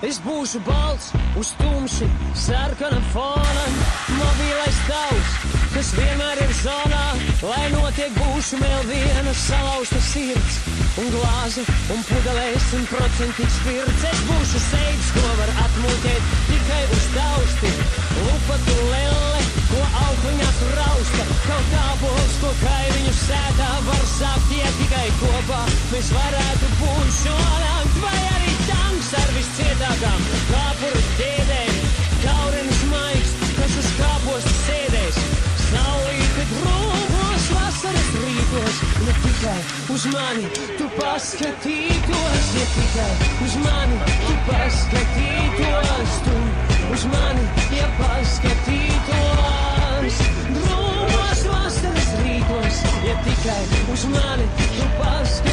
Es būšu balts uz tumši sarkana fona, mobilais tavs, kas vienmēr ir zonā, lai notiek būšu vēl viena salauzta sirds, un glāze, un pudelēs, un procentīgs spirts. Es būšu seibs, ko var atmūķēt tikai uz tausti, lupatu lelle, ko aukliņās rausta, kaut kāpols, ko kaimiņu sētā var sākt, ja tikai kopā mēs varētu būt šonakt, vai arī tanks ar viscietākām kāpuru ķēdēm, kaurenis maigs, kas uz kāposta sēdēs, saulīte brūvos vasaras rītos, ja tikai uz mani tu paskatītos, ja tikai uz mani tu paskatītos, tu uz mani, ja paskatītos, brūvos vasaras rītos, ja tikai uz mani tu paskatītos.